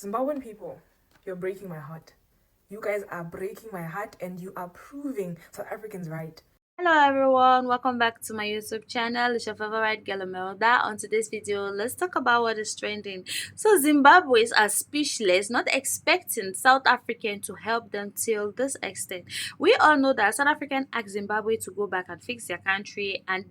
Zimbabwean people, you're breaking my heart. You guys are breaking my heart and you are proving South Africans right. Hello everyone, welcome back to my YouTube channel. It's your favorite girl Imelda. On today's video, let's talk about what is trending. So Zimbabweans are speechless, not expecting South African to help them till this extent. We all know that South African asked Zimbabwe to go back and fix their country, and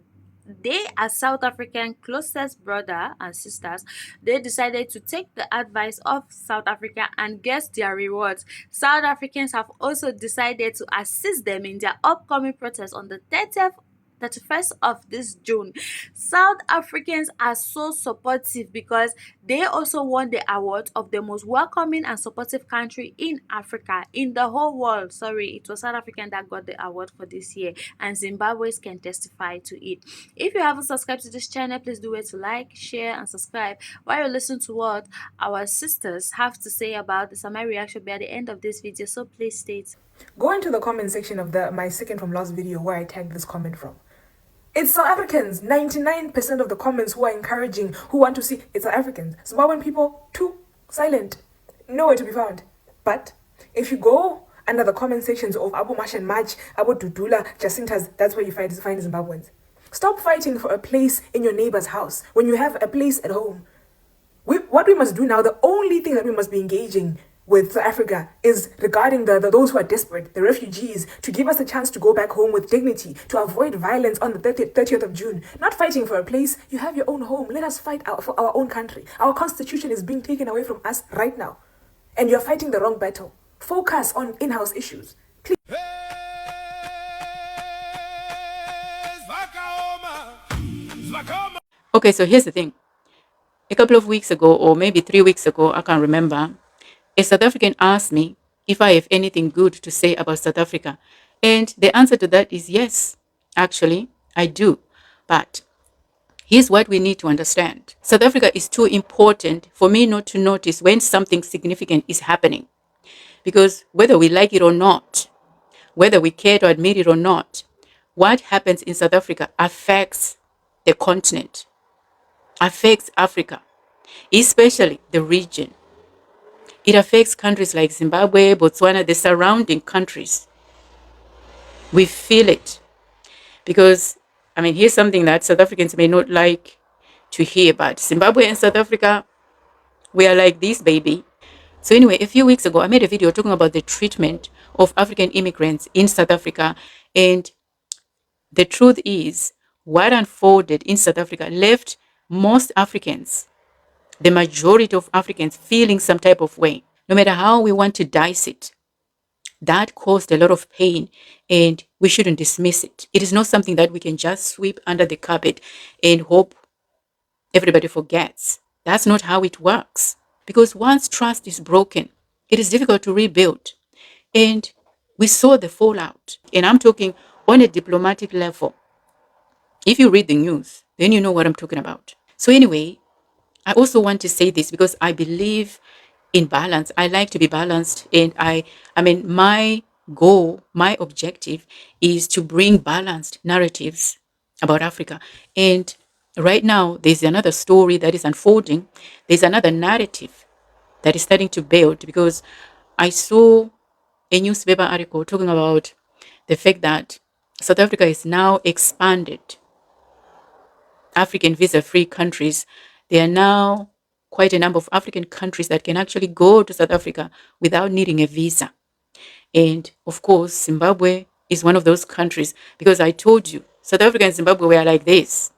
they, as South African closest brother and sisters, they decided to take the advice of South Africa and get their rewards. South Africans have also decided to assist them in their upcoming protest on the 31st of this June. South Africans are so supportive because they also won the award of the most welcoming and supportive country in Africa, in the whole world. Sorry, it was South African that got the award for this year, and Zimbabweans can testify to it. If you haven't subscribed to this channel, please do it to like, share, and subscribe while you listen to what our sisters have to say about the summary reaction by the end of this video. So please stay tuned. Go into the comment section of my second from last video where I tagged this comment from. It's South Africans. 99% of the comments who are encouraging, who want to see, it's South Africans. Zimbabwean people, too silent. Nowhere to be found. But if you go under the comment sections of Abu Mash and Mach, Abu Dudula, Jacintas, that's where you find Zimbabweans. Stop fighting for a place in your neighbor's house when you have a place at home. What we must do now, the only thing that we must be engaging with South Africa is regarding those who are desperate, the refugees, to give us a chance to go back home with dignity, to avoid violence on the 30th of June. Not fighting for a place. You have your own home. Let us fight for our own country. Our constitution is being taken away from us right now. And you're fighting the wrong battle. Focus on in-house issues. Please. Okay, so here's the thing. A couple of weeks ago, or maybe 3 weeks ago, I can't remember, a South African asked me if I have anything good to say about South Africa. And the answer to that is yes, actually, I do. But here's what we need to understand. South Africa is too important for me not to notice when something significant is happening. Because whether we like it or not, whether we care to admit it or not, what happens in South Africa affects the continent, affects Africa, especially the region. It affects countries like Zimbabwe, Botswana, the surrounding countries. We feel it. Because, here's something that South Africans may not like to hear, but Zimbabwe and South Africa, we are like this, baby. So anyway, a few weeks ago, I made a video talking about the treatment of African immigrants in South Africa. And the truth is, what unfolded in South Africa left most Africans, the majority of Africans, feeling some type of way. No matter how we want to dice it, that caused a lot of pain, and we shouldn't dismiss it. It is not something that we can just sweep under the carpet and hope everybody forgets. That's not how it works. Because once trust is broken, it is difficult to rebuild. And we saw the fallout. And I'm talking on a diplomatic level. If you read the news, then you know what I'm talking about. So anyway, I also want to say this because I believe in balance. I like to be balanced. And my goal, my objective is to bring balanced narratives about Africa. And right now, there's another story that is unfolding. There's another narrative that is starting to build, because I saw a newspaper article talking about the fact that South Africa is now expanded. African visa-free countries, there are now quite a number of African countries that can actually go to South Africa without needing a visa. And of course, Zimbabwe is one of those countries, because I told you, South Africa and Zimbabwe were like this.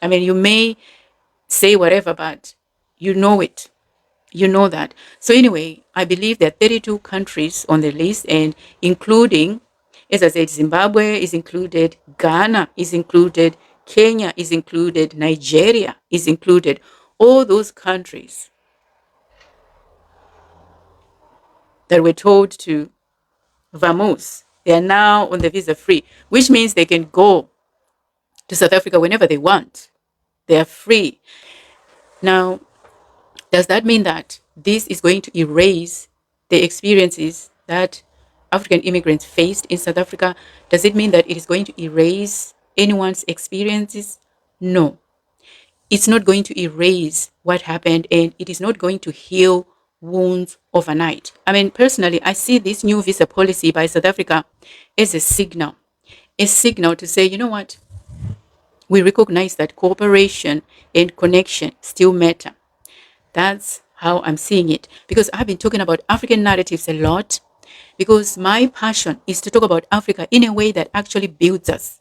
You may say whatever, but you know it. You know that. So anyway, I believe there are 32 countries on the list, and including, as I said, Zimbabwe is included, Ghana is included, Kenya is included, Nigeria is included. All those countries that were told to vamoose, they are now on the visa free, which means they can go to South Africa whenever they want. They are free. Now, does that mean that this is going to erase the experiences that African immigrants faced in South Africa? Does it mean that it is going to erase anyone's experiences? No. It's not going to erase what happened, and it is not going to heal wounds overnight. I mean, personally, I see this new visa policy by South Africa as a signal to say, you know what, we recognize that cooperation and connection still matter. That's how I'm seeing it. Because I've been talking about African narratives a lot, because my passion is to talk about Africa in a way that actually builds us.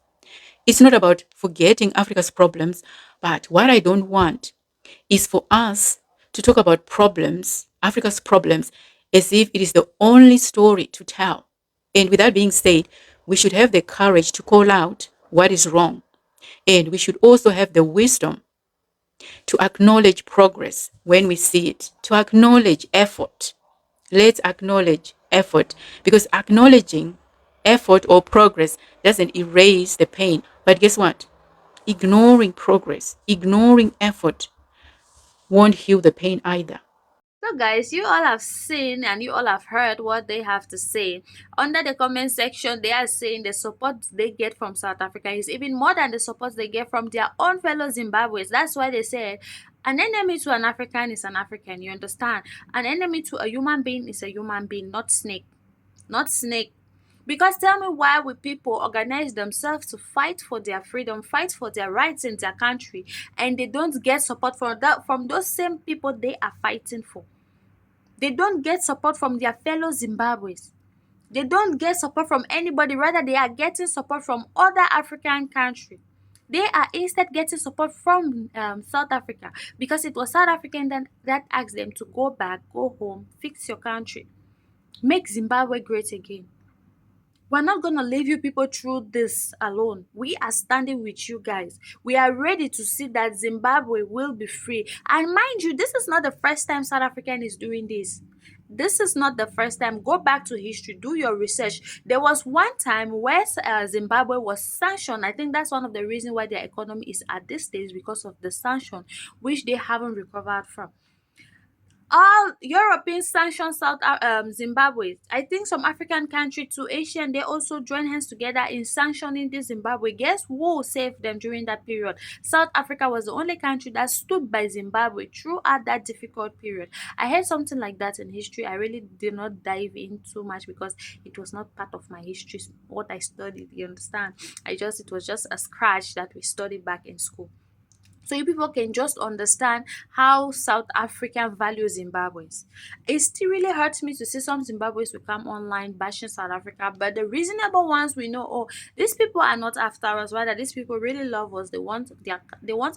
It's not about forgetting Africa's problems, but what I don't want is for us to talk about problems, Africa's problems, as if it is the only story to tell. And with that being said, we should have the courage to call out what is wrong. And we should also have the wisdom to acknowledge progress when we see it, to acknowledge effort. Let's acknowledge effort, because acknowledging effort or progress doesn't erase the pain. But guess what? Ignoring progress, ignoring effort won't heal the pain either. So guys, you all have seen and you all have heard what they have to say. Under the comment section, they are saying the support they get from South Africa is even more than the support they get from their own fellow Zimbabweans. That's why they said an enemy to an African is an African. You understand? An enemy to a human being is a human being, not snake. Not snake. Because tell me, why would people organize themselves to fight for their freedom, fight for their rights in their country, and they don't get support from those same people they are fighting for? They don't get support from their fellow Zimbabweans. They don't get support from anybody. Rather, they are getting support from other African countries. They are instead getting support from South Africa, because it was South African that asked them to go back, go home, fix your country, make Zimbabwe great again. We're not going to leave you people through this alone. We are standing with you guys. We are ready to see that Zimbabwe will be free. And mind you, this is not the first time South African is doing this. This is not the first time. Go back to history, do your research. There was one time where Zimbabwe was sanctioned. I think that's one of the reasons why their economy is at this stage, because of the sanction, which they haven't recovered from. All European sanctioned Zimbabwe. I think some African country too, Asian, they also join hands together in sanctioning the Zimbabwe. Guess who saved them during that period? South Africa was the only country that stood by Zimbabwe throughout that difficult period. I heard something like that in history. I really did not dive in too much because it was not part of my history, what I studied. You understand? It was just a scratch that we studied back in school. So you people can just understand how South African value Zimbabweans. It still really hurts me to see some Zimbabweans will come online bashing South Africa, but the reasonable ones, we know, oh, these people are not after us. Rather, these people really love us. They want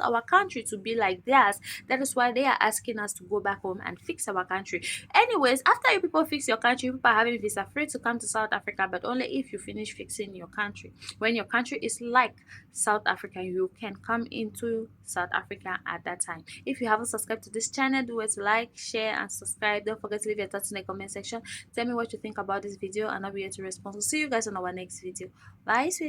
our country to be like theirs. That is why they are asking us to go back home and fix our country. Anyways, after you people fix your country, you people are having visa free to come to South Africa, but only if you finish fixing your country. When your country is like South Africa, you can come into South Africa at that time. If you haven't subscribed to this channel, do it, like, share and subscribe. Don't forget to leave your thoughts in the comment section. Tell me what you think about this video and I'll be here to respond. So see you guys on our next video. Bye, sweetie.